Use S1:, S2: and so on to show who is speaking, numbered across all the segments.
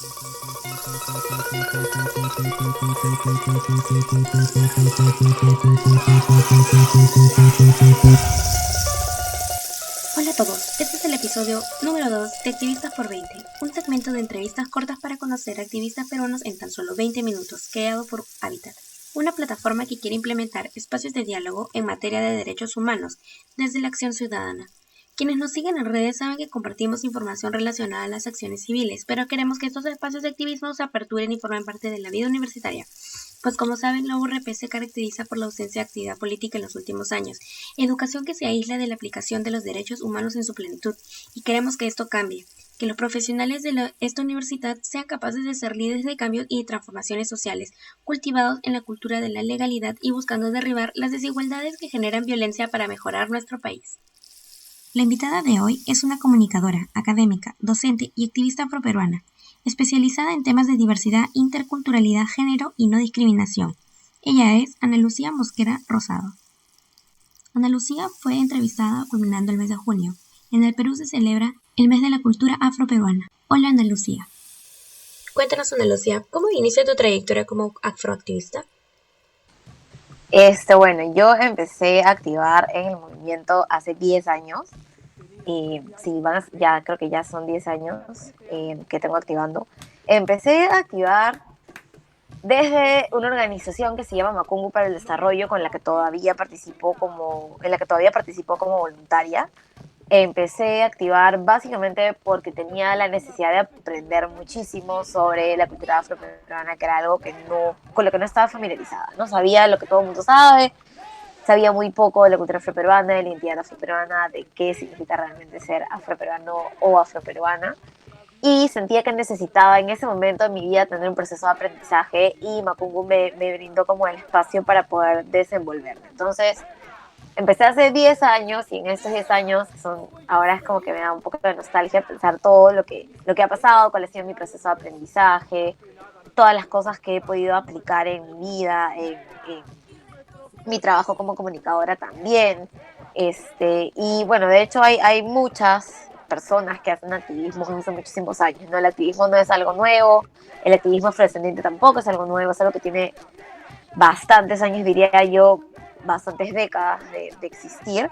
S1: Hola a todos, este es el episodio número 2 de Activistas por 20, un segmento de entrevistas cortas para conocer activistas peruanos en tan solo 20 minutos, creado por Habitat, una plataforma que quiere implementar espacios de diálogo en materia de derechos humanos desde la acción ciudadana. Quienes nos siguen en redes saben que compartimos información relacionada a las acciones civiles, pero queremos que estos espacios de activismo se aperturen y formen parte de la vida universitaria. Pues como saben, la URP se caracteriza por la ausencia de actividad política en los últimos años, educación que se aísla de la aplicación de los derechos humanos en su plenitud, y queremos que esto cambie, que los profesionales de esta universidad sean capaces de ser líderes de cambios y de transformaciones sociales, cultivados en la cultura de la legalidad y buscando derribar las desigualdades que generan violencia para mejorar nuestro país. La invitada de hoy es una comunicadora, académica, docente y activista afroperuana, especializada en temas de diversidad, interculturalidad, género y no discriminación. Ella es Ana Lucía Mosquera Rosado. Ana Lucía fue entrevistada culminando el mes de junio. En el Perú se celebra el mes de la cultura afroperuana. Hola Ana Lucía. Cuéntanos, Ana Lucía, ¿cómo inició tu trayectoria como afroactivista?
S2: Bueno, yo empecé a activar en el movimiento hace 10 años. Y sí, ya creo que ya son 10 años que tengo activando. Empecé a activar desde una organización que se llama Macungu para el Desarrollo, en la que todavía participó como voluntaria. Empecé a activar básicamente porque tenía la necesidad de aprender muchísimo sobre la cultura afroperuana, que era algo con lo que no estaba familiarizada. No sabía lo que todo el mundo sabe, sabía muy poco de la cultura afroperuana, de la identidad afroperuana, de qué significa realmente ser afroperuano o afroperuana. Y sentía que necesitaba en ese momento de mi vida tener un proceso de aprendizaje y Macungu me brindó como el espacio para poder desenvolverme. Entonces, empecé hace 10 años y en estos 10 años ahora es como que me da un poco de nostalgia pensar todo lo que ha pasado, cuál ha sido mi proceso de aprendizaje, todas las cosas que he podido aplicar en mi vida, en mi trabajo como comunicadora también. Y bueno, de hecho hay muchas personas que hacen activismo hace muchísimos años, ¿no? El activismo no es algo nuevo, el activismo afrodescendiente tampoco es algo nuevo, es algo que tiene bastantes años, diría yo, bastantes décadas de existir.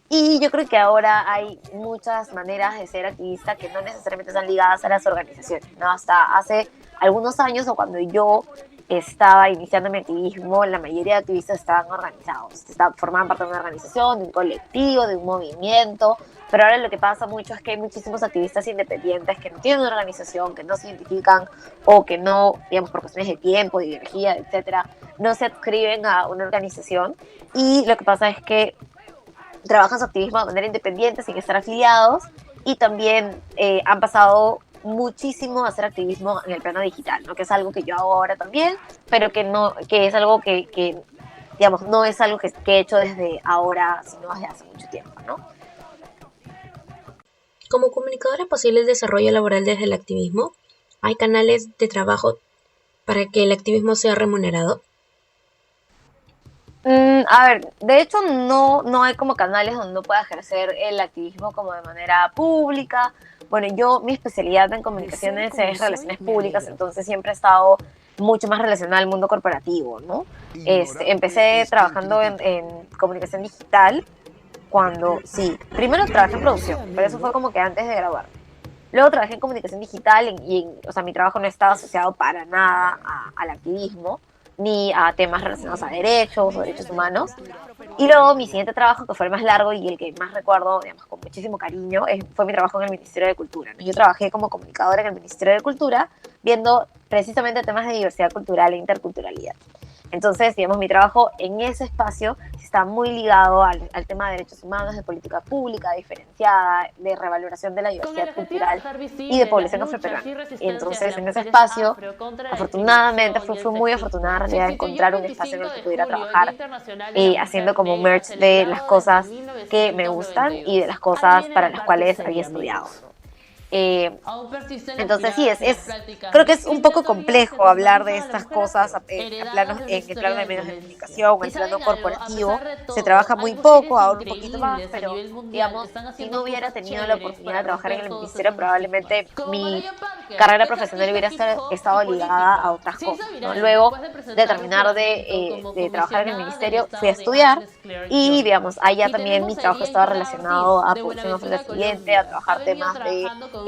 S2: Y yo creo que ahora hay muchas maneras de ser activista que no necesariamente están ligadas a las organizaciones, ¿no? Hasta hace algunos años o cuando yo estaba iniciando mi activismo, la mayoría de activistas estaban organizados, formaban parte de una organización, de un colectivo, de un movimiento, pero ahora lo que pasa mucho es que hay muchísimos activistas independientes que no tienen una organización, que no se identifican o que no, digamos, por cuestiones de tiempo, de energía, etcétera, no se adscriben a una organización. Y lo que pasa es que trabajan su activismo de manera independiente, sin estar afiliados, y también han pasado muchísimo a hacer activismo en el plano digital, ¿no? Que es algo que yo hago ahora también, pero que es algo que digamos, no es algo que he hecho desde ahora, sino desde hace mucho tiempo, ¿no?
S1: Como comunicadora posible el desarrollo laboral desde el activismo, ¿hay canales de trabajo para que el activismo sea remunerado?
S2: A ver, de hecho no hay como canales donde uno pueda ejercer el activismo como de manera pública. Bueno, mi especialidad en comunicaciones es relaciones públicas, entonces siempre he estado mucho más relacionada al mundo corporativo, ¿no? Empecé trabajando en comunicación digital primero trabajé en producción, pero eso fue como que antes de graduarme. Luego trabajé en comunicación digital o sea, mi trabajo no estaba asociado para nada al activismo, ni a temas relacionados a derechos o derechos humanos. Y luego mi siguiente trabajo, que fue el más largo y el que más recuerdo, digamos, con muchísimo cariño, fue mi trabajo en el Ministerio de Cultura, ¿no? Yo trabajé como comunicadora en el Ministerio de Cultura, viendo precisamente temas de diversidad cultural e interculturalidad. Entonces, digamos, mi trabajo en ese espacio está muy ligado al tema de derechos humanos, de política pública diferenciada, de revaloración de la diversidad cultural y de población afroperuana. Entonces, en ese espacio, afortunadamente, fui muy afortunada en realidad de encontrar un espacio en el que pudiera trabajar haciendo como merch de las cosas que me gustan y de las cosas para las cuales había estudiado. Eh, entonces sí, creo que es un poco complejo hablar de estas cosas en el plano de medios de comunicación, en el plano corporativo. Se trabaja muy poco, ahora un poquito más, pero digamos, si no hubiera tenido la oportunidad de trabajar en el ministerio, probablemente mi carrera profesional hubiera estado ligada a otras cosas, ¿no? Luego de terminar de trabajar en el ministerio, fui a estudiar y, digamos, allá también mi trabajo estaba relacionado a población afrodescendiente, a trabajar temas de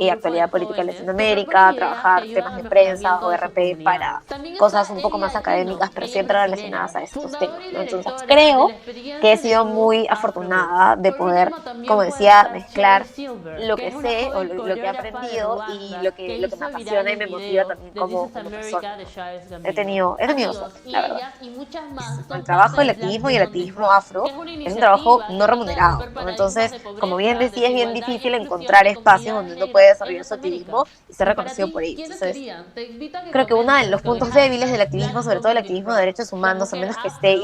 S2: actualidad política en Latinoamérica, a trabajar temas de prensa o RP para cosas un poco más académicas, pero siempre relacionadas a estos temas, ¿no? Entonces creo que he sido muy afortunada de poder, como decía, mezclar lo que sé o lo que he aprendido y lo que me apasiona y me motiva también como persona. He tenido suerte, la verdad. El trabajo del activismo y el activismo afro es un trabajo no remunerado, ¿no? Entonces, como bien decía, es bien difícil encontrar espacios donde uno puede desarrollar su activismo y ser reconocido por ello. Entonces, creo que uno de los puntos débiles del activismo, sobre todo el activismo de derechos humanos, a menos que esté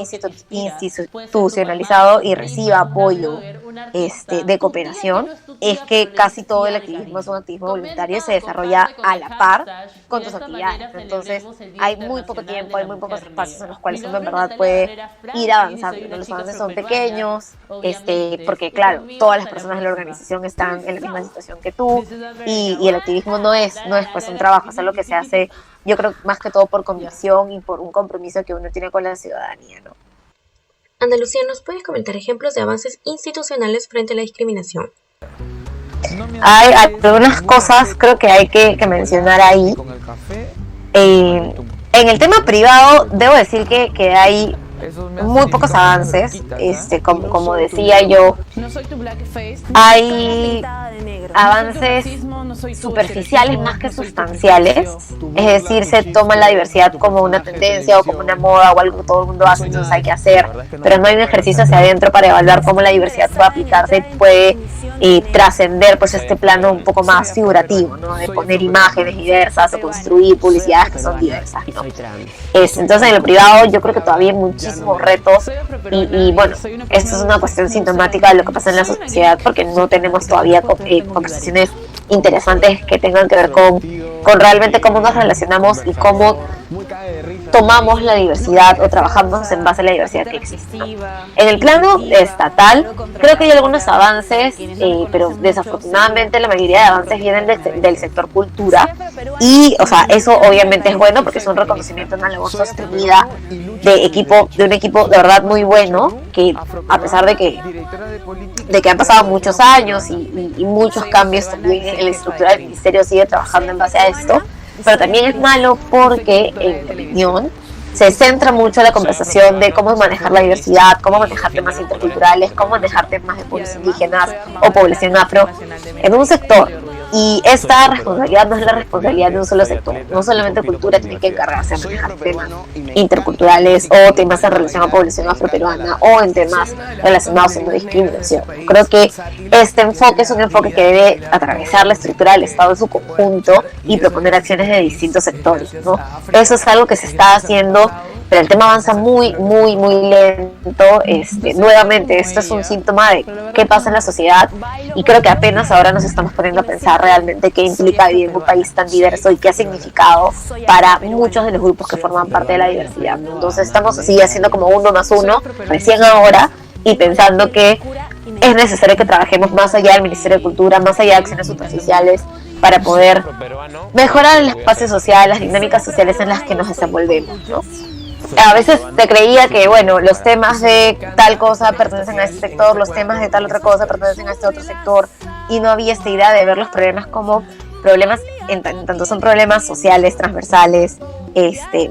S2: institucionalizado y reciba apoyo de cooperación, es que casi todo el activismo es un activismo voluntario y se desarrolla a la par con tus actividades. Entonces, hay muy poco tiempo, hay muy pocos espacios en los cuales uno en verdad puede ir avanzando, ¿no? Los avances son pequeños, porque claro, todas las personas de la organización están en la misma situación que tú y el activismo no es pues un trabajo, es algo que se hace, yo creo, más que todo por convicción y por un compromiso que uno tiene con la ciudadanía, ¿no?
S1: Ana Lucía, ¿nos puedes comentar ejemplos de avances institucionales frente a la discriminación?
S2: Hay algunas cosas creo que hay que mencionar ahí. En el tema privado, debo decir que hay muy pocos avances, como decía yo, hay avances superficiales más que sustanciales, es decir, se toma la diversidad como una tendencia o como una moda o algo que todo el mundo hace, entonces hay que hacer, pero no hay un ejercicio hacia adentro para evaluar cómo la diversidad puede aplicarse, puede trascender pues este plano un poco más figurativo, ¿no? De poner imágenes diversas o construir publicidades que son diversas, ¿no? Entonces en lo privado yo creo que todavía hay muchísimos retos y bueno, esto es una cuestión sintomática de lo que pasa en la sociedad porque no tenemos todavía conversaciones interesantes que tengan que ver con realmente cómo nos relacionamos y cómo tomamos la diversidad o trabajamos en base a la diversidad que existe, ¿no? En el plano estatal creo que hay algunos avances, pero desafortunadamente la mayoría de avances vienen del sector cultura y, o sea, eso obviamente es bueno porque es un reconocimiento, una labor sostenida de un equipo de verdad muy bueno, que a pesar de que han pasado muchos años y muchos cambios también en la estructura del ministerio, sigue trabajando en base a esto, pero también es malo porque, en mi opinión, se centra mucho la conversación de cómo manejar la diversidad, cómo manejar temas interculturales, cómo manejar temas de pueblos indígenas o población afro en un sector. Y esta responsabilidad no es la responsabilidad de un solo sector. No solamente cultura tiene que encargarse de manejar temas interculturales o temas en relación a población afroperuana o en temas relacionados a no discriminación. Creo que este enfoque es un enfoque que debe atravesar la estructura del Estado en su conjunto y proponer acciones de distintos sectores, ¿no? Eso es algo que se está haciendo, pero el tema avanza muy, muy, muy lento. Nuevamente, esto es un síntoma de qué pasa en la sociedad y creo que apenas ahora nos estamos poniendo a pensar realmente qué implica vivir en un país tan diverso y qué ha significado para muchos de los grupos que forman parte de la diversidad. Entonces estamos así haciendo como 1+1 recién ahora y pensando que es necesario que trabajemos más allá del Ministerio de Cultura, más allá de acciones superficiales para poder mejorar el espacio social, las dinámicas sociales en las que nos desenvolvemos, ¿no? A veces te creía que, bueno, los temas de tal cosa pertenecen a este sector, los temas de tal otra cosa pertenecen a este otro sector, y no había esta idea de ver los problemas como problemas, en tanto son problemas sociales, transversales,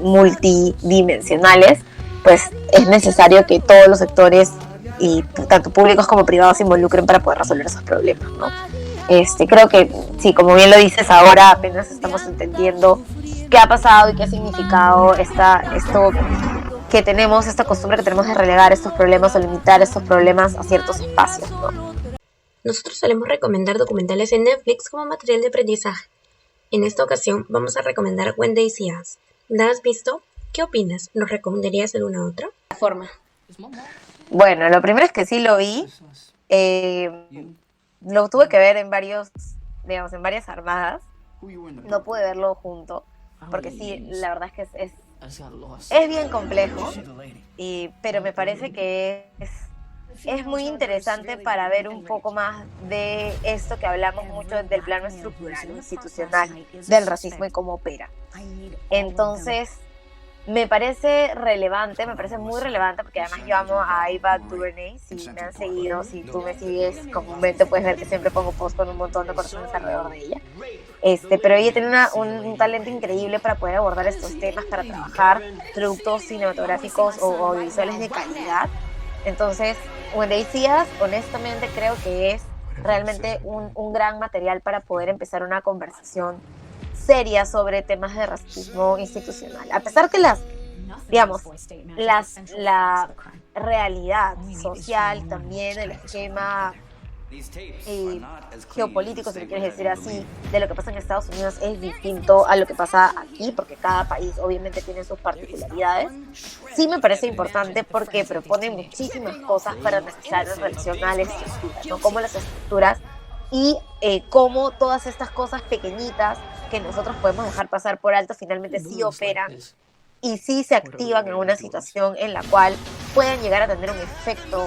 S2: multidimensionales, pues es necesario que todos los sectores, y tanto públicos como privados, se involucren para poder resolver esos problemas, ¿no? Creo que, sí, como bien lo dices, ahora apenas estamos entendiendo qué ha pasado y qué ha significado esto que tenemos, esta costumbre que tenemos de relegar estos problemas o limitar estos problemas a ciertos espacios, ¿no?
S1: Nosotros solemos recomendar documentales en Netflix como material de aprendizaje. En esta ocasión vamos a recomendar When They See Us. ¿La has visto? ¿Qué opinas? ¿Nos recomendarías alguna otra forma?
S2: Bueno, lo primero es que sí lo vi. Lo tuve que ver en varios digamos, en varias armadas. No pude verlo junto, porque sí, la verdad es que es bien complejo, pero me parece que es muy interesante para ver un poco más de esto que hablamos mucho del plano estructural, institucional, del racismo y cómo opera. Entonces, me parece relevante, me parece muy relevante, porque además yo amo a Ava DuVernay. Si me han seguido, si tú me sigues comúnmente, puedes ver que siempre pongo post con un montón de corazones alrededor de ella. Pero ella tiene un talento increíble para poder abordar estos temas, para trabajar productos cinematográficos o audiovisuales de calidad. Entonces, When They See Us, honestamente creo que es realmente un gran material para poder empezar una conversación seria sobre temas de racismo institucional. A pesar que digamos, la realidad social también, el esquema geopolítico, si lo quieres decir así, de lo que pasa en Estados Unidos es distinto a lo que pasa aquí, porque cada país obviamente tiene sus particularidades. Sí me parece importante porque propone muchísimas cosas para analizar en relación a las estructuras, ¿no? Cómo las estructuras y cómo todas estas cosas pequeñitas que nosotros podemos dejar pasar por alto finalmente sí operan y sí se activan en una situación en la cual pueden llegar a tener un efecto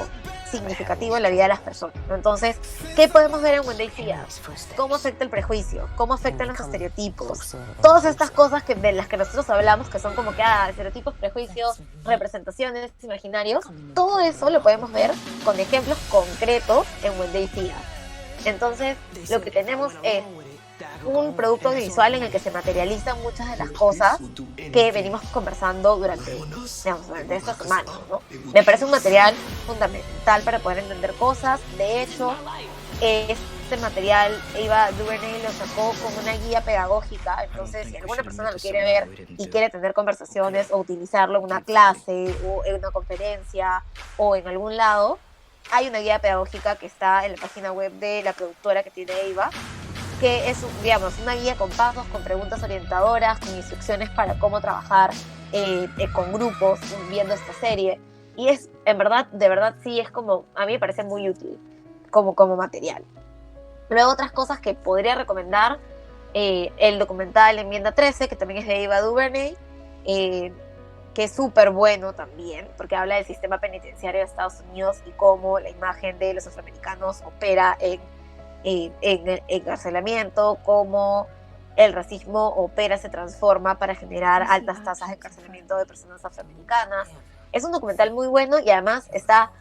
S2: significativo en la vida de las personas, ¿no? Entonces, ¿qué podemos ver en When They See Us? ¿Cómo afecta el prejuicio? ¿Cómo afectan los estereotipos? Todas estas cosas de las que nosotros hablamos, que son como que estereotipos, prejuicios, representaciones, imaginarios, todo eso lo podemos ver con ejemplos concretos en When They See Us. Entonces, lo que tenemos es un producto audiovisual en el que se materializan muchas de las cosas que venimos conversando durante estas semanas, ¿no? Me parece un material fundamental para poder entender cosas. De hecho, este material Ava DuVernay lo sacó como una guía pedagógica. Entonces, si alguna persona lo quiere ver y quiere tener conversaciones o utilizarlo en una clase o en una conferencia o en algún lado, hay una guía pedagógica que está en la página web de la productora que tiene Ava, que es, digamos, una guía con pasos, con preguntas orientadoras, con instrucciones para cómo trabajar con grupos viendo esta serie. Y es, en verdad, de verdad, sí, es como, a mí me parece muy útil como material. Luego, otras cosas que podría recomendar, el documental Enmienda 13, que también es de Ava DuVernay, que es súper bueno también, porque habla del sistema penitenciario de Estados Unidos y cómo la imagen de los afroamericanos opera en encarcelamiento, cómo el racismo opera, se transforma para generar altas tasas de encarcelamiento de personas afroamericanas. Es un documental muy bueno y además está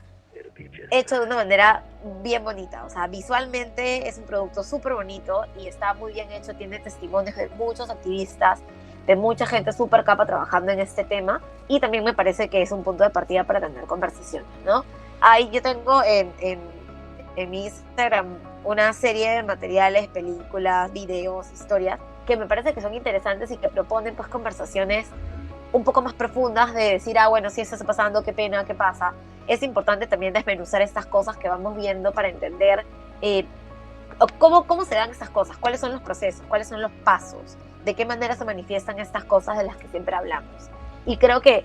S2: hecho de una manera bien bonita. O sea, visualmente es un producto súper bonito y está muy bien hecho. Tiene testimonios de muchos activistas, de mucha gente súper capa trabajando en este tema, y también me parece que es un punto de partida para tener conversaciones, ¿no? Ahí yo tengo en mi Instagram una serie de materiales, películas, videos, historias, que me parece que son interesantes y que proponen pues conversaciones un poco más profundas de decir, bueno, si eso está pasando, qué pena, qué pasa. Es importante también desmenuzar estas cosas que vamos viendo para entender cómo se dan estas cosas, cuáles son los procesos, cuáles son los pasos, de qué manera se manifiestan estas cosas de las que siempre hablamos. Y creo que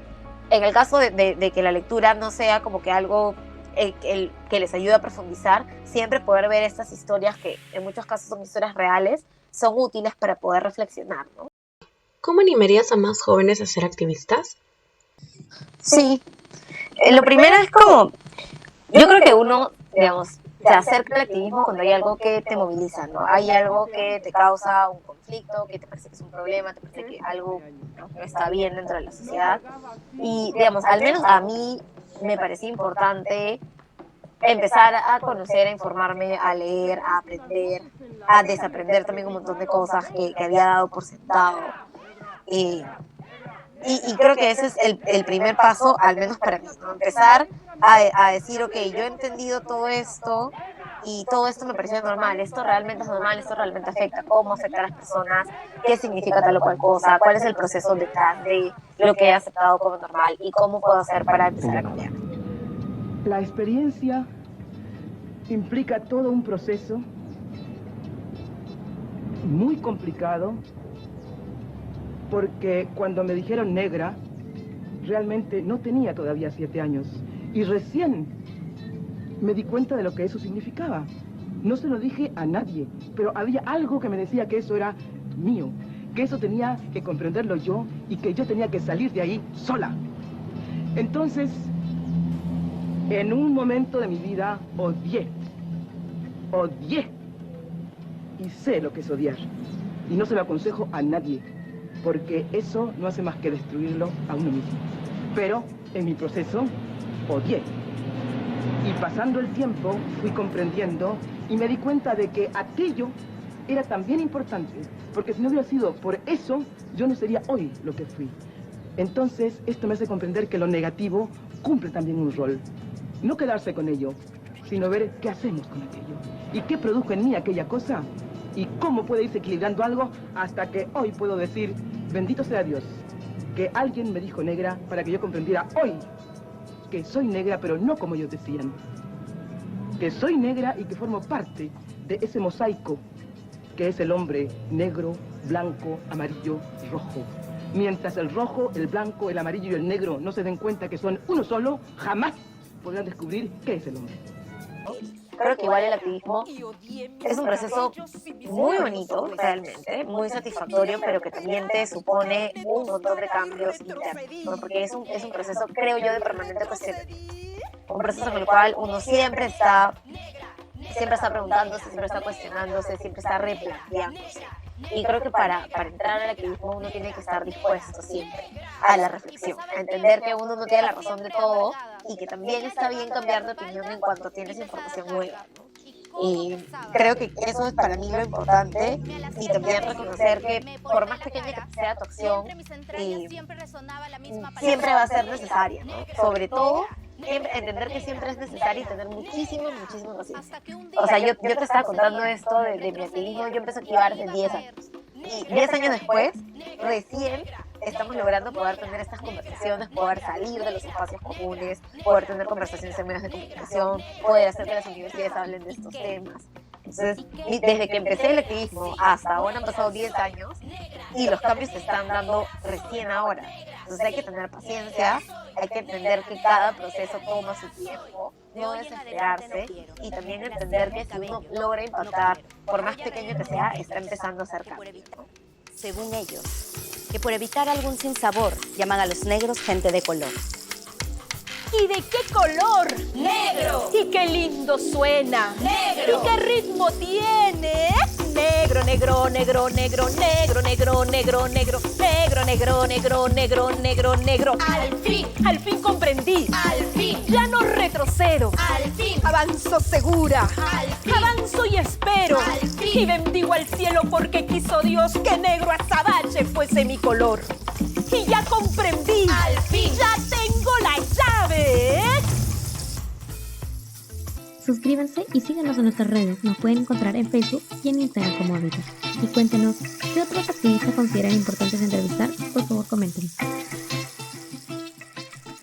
S2: en el caso de que la lectura no sea como que algo que les ayude a profundizar, siempre poder ver estas historias, que en muchos casos son historias reales, son útiles para poder reflexionar, ¿no?
S1: ¿Cómo animarías a más jóvenes a ser activistas?
S2: Sí, lo primero es como, yo creo que uno, digamos, se acerca al activismo cuando hay algo que te moviliza, ¿no? Hay algo que te causa un conflicto, que te parece que es un problema, te parece que algo no está bien dentro de la sociedad. Y, digamos, al menos a mí me parecía importante empezar a conocer, a informarme, a leer, a aprender, a desaprender también un montón de cosas que había dado por sentado. Y creo que ese es el primer paso, al menos para mí, ¿no? Empezar a decir, ok, yo he entendido todo esto y todo esto me pareció normal, esto realmente es normal, esto realmente afecta, cómo afecta a las personas, qué significa tal o cual cosa, cuál es el proceso detrás de lo que he aceptado como normal y cómo puedo hacer para empezar a cambiar.
S3: La experiencia implica todo un proceso muy complicado, porque cuando me dijeron negra, realmente no tenía todavía 7 años y recién me di cuenta de lo que eso significaba. No se lo dije a nadie, pero había algo que me decía que eso era mío, que eso tenía que comprenderlo yo y que yo tenía que salir de ahí sola. Entonces, en un momento de mi vida, odié. Y sé lo que es odiar. Y no se lo aconsejo a nadie, porque eso no hace más que destruirlo a uno mismo. Pero en mi proceso, odié. Y pasando el tiempo, fui comprendiendo y me di cuenta de que aquello era también importante, porque si no hubiera sido por eso, yo no sería hoy lo que fui. Entonces, esto me hace comprender que lo negativo cumple también un rol. No quedarse con ello, sino ver qué hacemos con aquello. Y qué produjo en mí aquella cosa. Y cómo puede irse equilibrando algo hasta que hoy puedo decir, bendito sea Dios, que alguien me dijo negra para que yo comprendiera hoy que soy negra, pero no como ellos decían. Que soy negra y que formo parte de ese mosaico que es el hombre negro, blanco, amarillo, rojo. Mientras el rojo, el blanco, el amarillo y el negro no se den cuenta que son uno solo, jamás podrán descubrir qué es el hombre.
S2: Creo que igual el activismo es un proceso muy bonito, realmente, muy satisfactorio, pero que también te supone un montón de cambios internos, ¿no? Porque es un proceso, creo yo, de permanente cuestionamiento. Un proceso en el cual uno siempre está preguntándose, siempre está cuestionándose, siempre está replanteándose. Y creo que para entrar al activismo uno tiene que estar dispuesto siempre a la reflexión, a entender que uno no tiene la razón de todo y que también está bien cambiar de opinión en cuanto tienes información nueva, ¿no? Y creo que eso es para mí lo importante, y también reconocer que por más pequeña que sea tu acción, siempre va a ser necesaria, ¿no? Sobre todo entender que siempre es necesario y tener muchísima paciencia. O sea, yo te estaba contando esto de mi activismo. Yo empecé a activar hace 10 años. Y 10 años después, recién estamos logrando poder tener estas conversaciones, poder salir de los espacios comunes, poder tener conversaciones en medios de comunicación, poder hacer que las universidades hablen de estos temas. Entonces, desde que empecé el activismo hasta ahora han pasado 10 años y los cambios se están dando recién ahora. Entonces hay que tener paciencia, hay que entender que cada proceso toma su tiempo, no desesperarse, y también entender que si uno logra impactar, por más pequeño que sea, está empezando a hacer cambio.
S4: Según ellos, que por evitar algún sinsabor llaman a los negros gente de color.
S5: ¿Y de qué color?
S6: ¡Negro!
S5: ¡Y qué lindo suena!
S6: ¡Negro!
S5: ¿Y qué ritmo tiene? Negro, negro, negro, negro, negro, negro, negro, negro, negro, negro, negro, negro, negro, negro.
S6: Al fin
S5: comprendí.
S6: Al fin.
S5: Ya no retrocedo.
S6: Al fin.
S5: Avanzo segura.
S6: Al fin.
S5: Avanzo y espero.
S6: Al fin.
S5: Y bendigo al cielo porque quiso Dios que negro azabache fuese mi color. Y ya comprendí.
S6: Al fin.
S5: Ya tengo la llave.
S1: Suscríbanse y síganos en nuestras redes. Nos pueden encontrar en Facebook y en Instagram como Habitat. Y cuéntenos qué otros activistas consideran importantes entrevistar. Por favor, comenten.